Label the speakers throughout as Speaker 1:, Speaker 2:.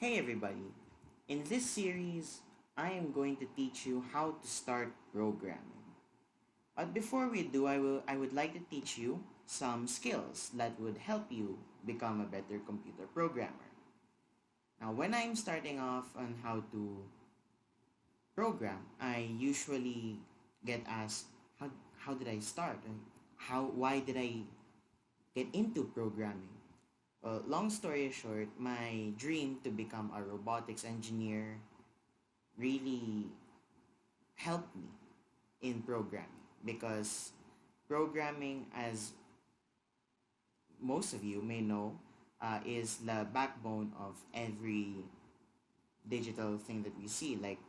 Speaker 1: Hey everybody! In this series, I am going to teach you how to start programming. But before we do, I would like to teach you some skills that would help you become a better computer programmer. Now, when I'm starting off on how to program, I usually get asked, how did I start? And why did I get into programming? Well, long story short, my dream to become a robotics engineer really helped me in programming because programming, as most of you may know, is the backbone of every digital thing that we see, like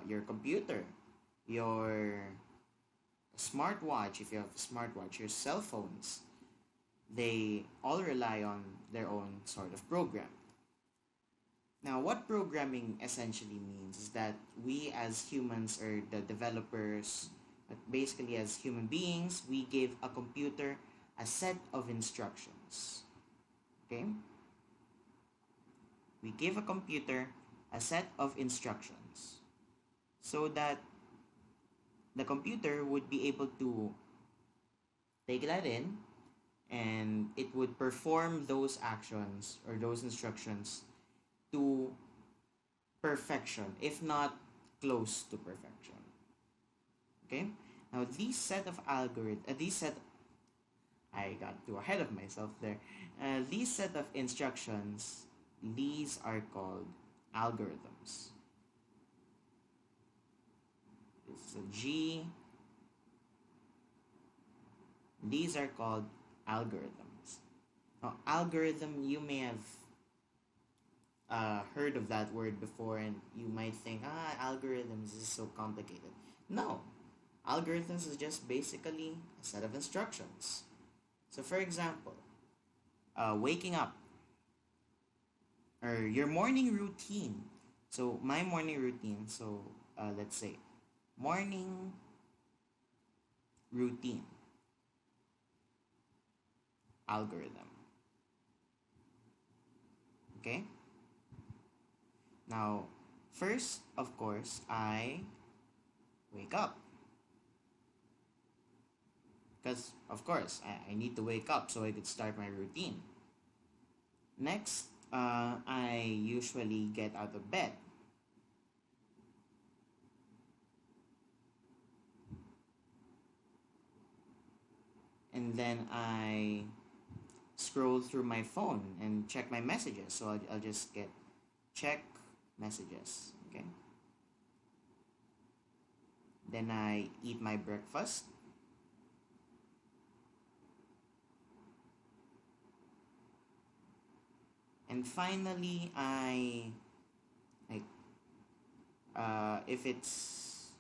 Speaker 1: your computer, your smartwatch, if you have a smartwatch, your cell phones. They all rely on their own sort of program. Now, what programming essentially means is that we as humans or the developers, but basically as human beings, we give a computer a set of instructions. Okay? We give a computer a set of instructions so that the computer would be able to take that in and it would perform those actions or those instructions to perfection, if not close to perfection. Okay? Now these set of I got too ahead of myself there. These set of instructions, these are called algorithms. It's a G. These are called algorithms. Now, algorithm, you may have heard of that word before, and you might think, algorithms is so complicated. No, algorithms is just basically a set of instructions. So, for example, waking up or your morning routine. So, my morning routine. So, let's say morning routine algorithm. Okay? Now, first, of course, I wake up. Because, of course, I need to wake up so I could start my routine. Next, I usually get out of bed. And then I scroll through my phone and check my messages. So I'll just get check messages. Okay. Then I eat my breakfast. And finally, I like if it's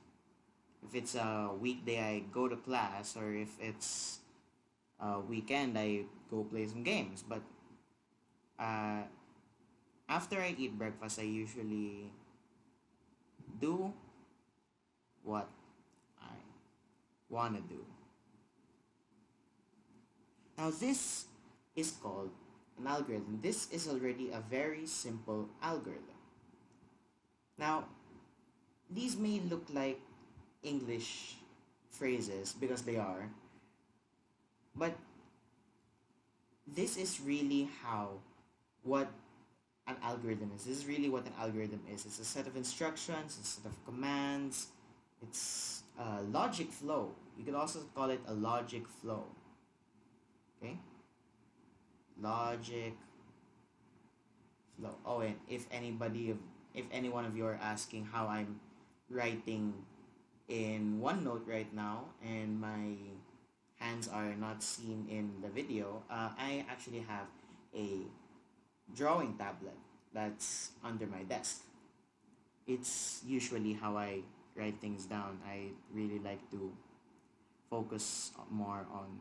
Speaker 1: a weekday, I go to class, or if it's a weekend, I go play some games. But uh, after I eat breakfast, I usually do what I want to do. Now, this is called an algorithm. This is already a very simple algorithm. Now, these may look like English phrases because they are, but this is really what an algorithm is. This is really what an algorithm is. It's a set of instructions, a set of commands, it's a logic flow. You could also call it a logic flow. Okay? Logic flow. Oh, and if any one of you are asking how I'm writing in OneNote right now and my hands are not seen in the video, I actually have a drawing tablet that's under my desk. It's usually how I write things down. I really like to focus more on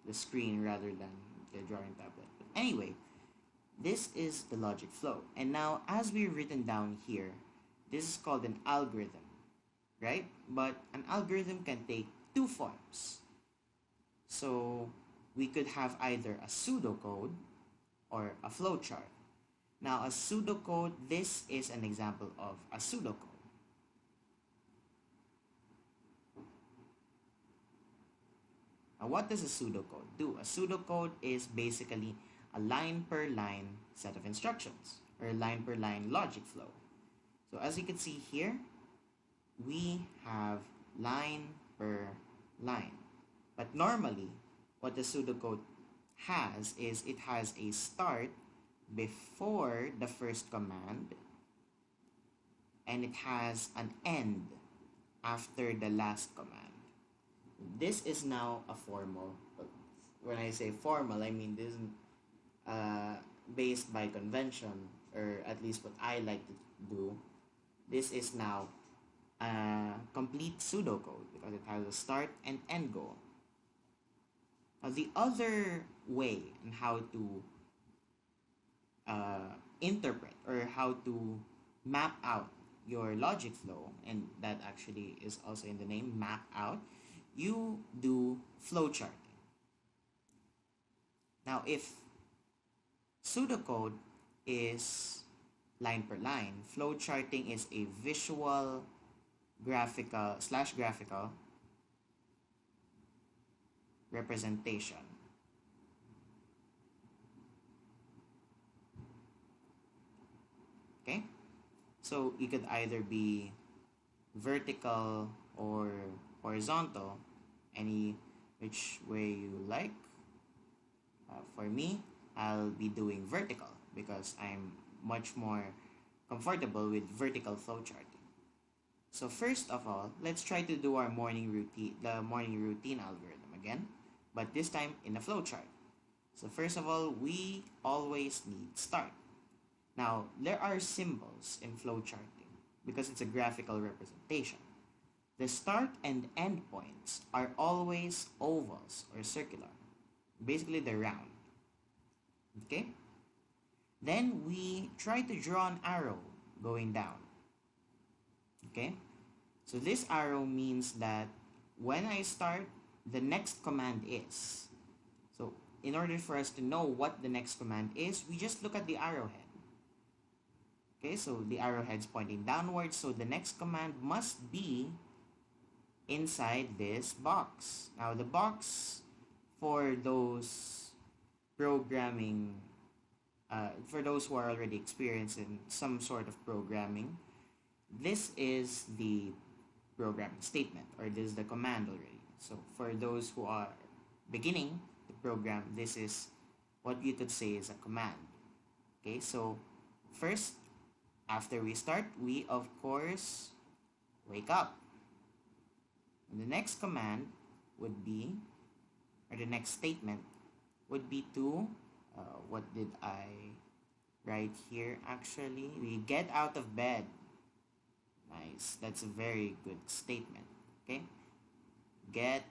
Speaker 1: the screen rather than the drawing tablet. But anyway, this is the logic flow. And now, as we've written down here, this is called an algorithm, right? But an algorithm can take two forms. So we could have either a pseudocode or a flowchart. Now, a pseudocode, this is an example of a pseudocode. Now, what does a pseudocode do? A pseudocode is basically a line per line set of instructions, or a line per line logic flow. So as you can see here, we have line per line. But normally, what the pseudocode has is it has a start before the first command, and it has an end after the last command. This is now a formal. When I say formal, I mean this is based by convention, or at least what I like to do. This is now a complete pseudocode because it has a start and end goal. Now, the other way in how to interpret or how to map out your logic flow, and that actually is also in the name, map out, you do flowcharting. Now, if pseudocode is line per line, flowcharting is a visual, graphical representation. Okay? So it could either be vertical or horizontal, any which way you like. For me, I'll be doing vertical because I'm much more comfortable with vertical flowcharting. So first of all, let's try to do our morning routine, the morning routine algorithm again, but this time in a flowchart. So first of all, we always need start. Now, there are symbols in flowcharting because it's a graphical representation. The start and end points are always ovals or circular. Basically, they're round. Okay? Then we try to draw an arrow going down. Okay? So this arrow means that when I start, the next command is. So in order for us to know what the next command is, we just look at the arrowhead. Okay, so the arrowhead's pointing downwards, so the next command must be inside this box. Now the box, for those programming, for those who are already experienced in some sort of programming, this is the programming statement, or this is the command already. So for those who are beginning the program, this is what you could say is a command. Okay, so first, after we start, we of course wake up. And the next command would be, or the next statement would be to, what did I write here actually? We get out of bed. Nice, that's a very good statement. Okay, get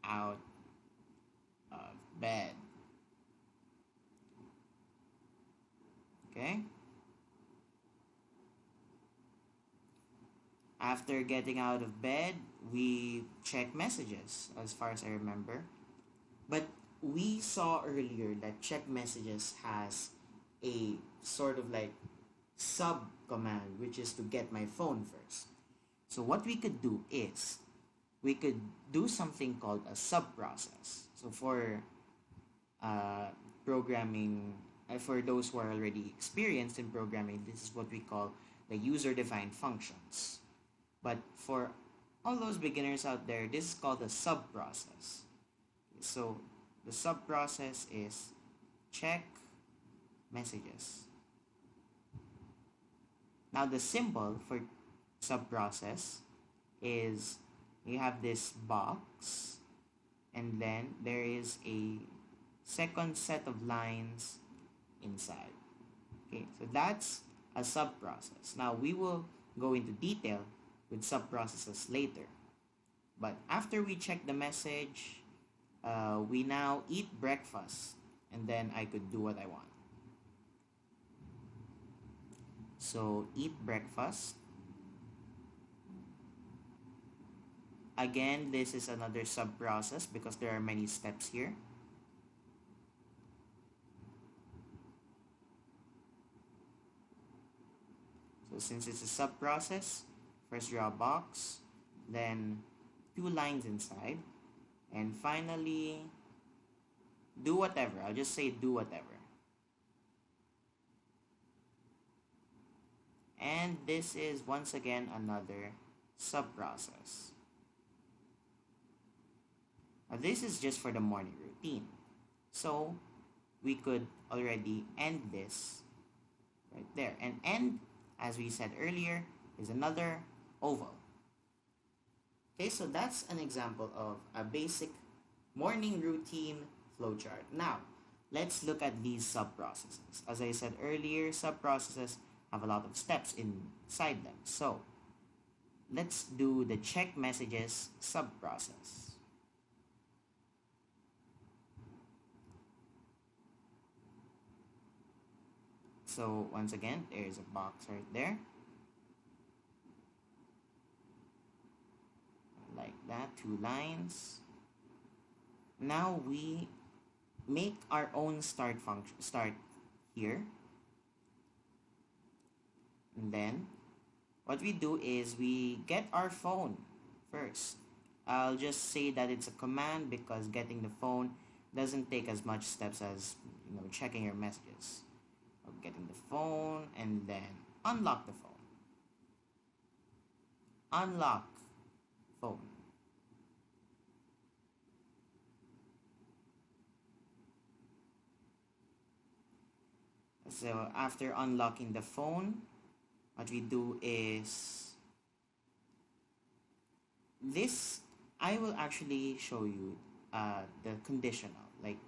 Speaker 1: out of bed. Okay, after getting out of bed, we check messages as far as I remember. But we saw earlier that check messages has a sort of like sub command, which is to get my phone first. So what we could do is we could do something called a sub process. So for programming, for those who are already experienced in programming, this is what we call the user-defined functions. But for all those beginners out there, this is called a sub process. So the sub process is check messages. Now the symbol for sub process is you have this box, and then there is a second set of lines inside. Okay, so that's a sub process. Now we will go into detail with sub processes later. But after we check the message, we now eat breakfast, and then I could do what I want. So eat breakfast. Again, this is another sub process because there are many steps here. So since it's a sub-process, first draw a box, then two lines inside, and finally do whatever. I'll just say do whatever. And this is once again another sub-process. Now this is just for the morning routine. So we could already end this right there. And end, as we said earlier, is another oval. Okay, so that's an example of a basic morning routine flowchart. Now, let's look at these sub-processes. As I said earlier, sub-processes have a lot of steps inside them. So, let's do the check messages sub-process. So, once again, there's a box right there. Like that, two lines. Now we make our own start function, start here. And then what we do is we get our phone first. I'll just say that it's a command because getting the phone doesn't take as much steps as checking your messages. Getting the phone and then unlock the phone. Unlock phone. So after unlocking the phone, what we do is this. I will actually show you the conditional, like,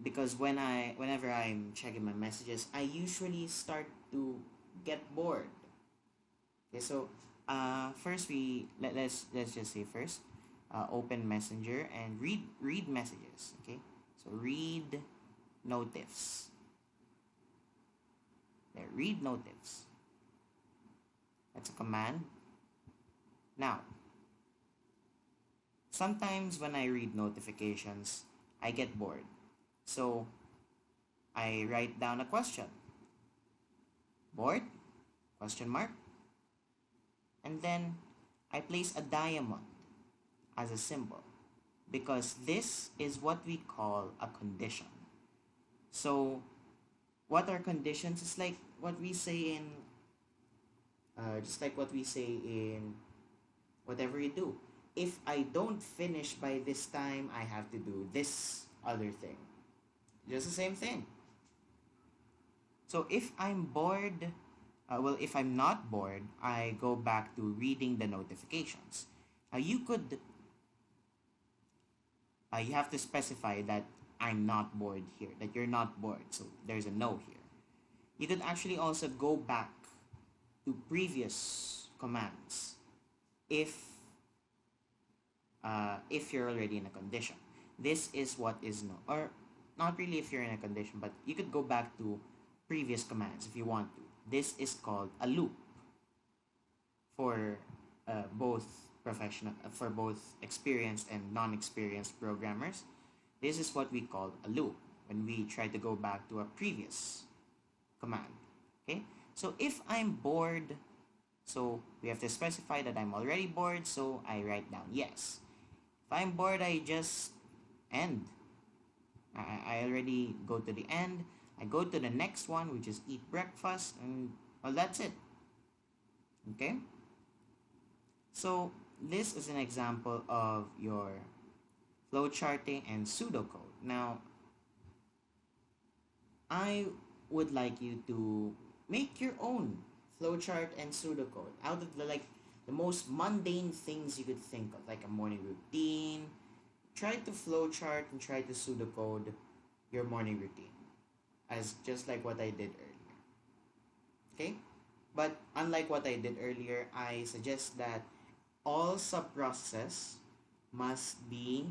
Speaker 1: because whenever I'm checking my messages, I usually start to get bored. Okay, so first let's just say first open Messenger and read messages. Okay, so read notifs. There, read notifs. That's a command. Now, sometimes when I read notifications, I get bored. So, I write down a question. Bored? Question mark. And then, I place a diamond as a symbol because this is what we call a condition. So, what are conditions? It's like what we say in, just like what we say in whatever you do. If I don't finish by this time, I have to do this other thing. Just the same thing. So if I'm bored, if I'm not bored, I go back to reading the notifications. Now you have to specify that I'm not bored here, that you're not bored. So there's a no here. You could actually also go back to previous commands if you're already in a condition. This is what is no, or not really if you're in a condition, but you could go back to previous commands if you want to. This is called a loop for both for both experienced and non-experienced programmers. This is what we call a loop when we try to go back to a previous command. Okay, so if I'm bored, so we have to specify that I'm already bored, so I write down yes. If I'm bored, I just end. I already go to the end. I go to the next one, which is eat breakfast, and well, that's it. Okay? So this is an example of your flowcharting and pseudocode. Now, I would like you to make your own flowchart and pseudocode out of the most mundane things you could think of, like a morning routine. Try to flowchart and try to pseudocode your morning routine, as just like what I did earlier. Okay? But unlike what I did earlier, I suggest that all sub-processes must be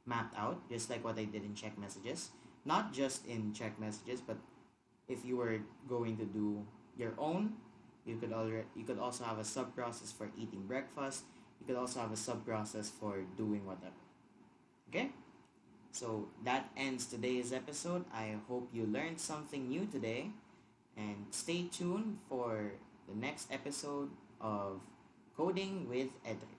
Speaker 1: mapped out, just like what I did in check messages. Not just in check messages, but if you were going to do your own, you could also have a sub-process for eating breakfast. You could also have a sub-process for doing whatever. Okay? So that ends today's episode. I hope you learned something new today. And stay tuned for the next episode of Coding with Edric.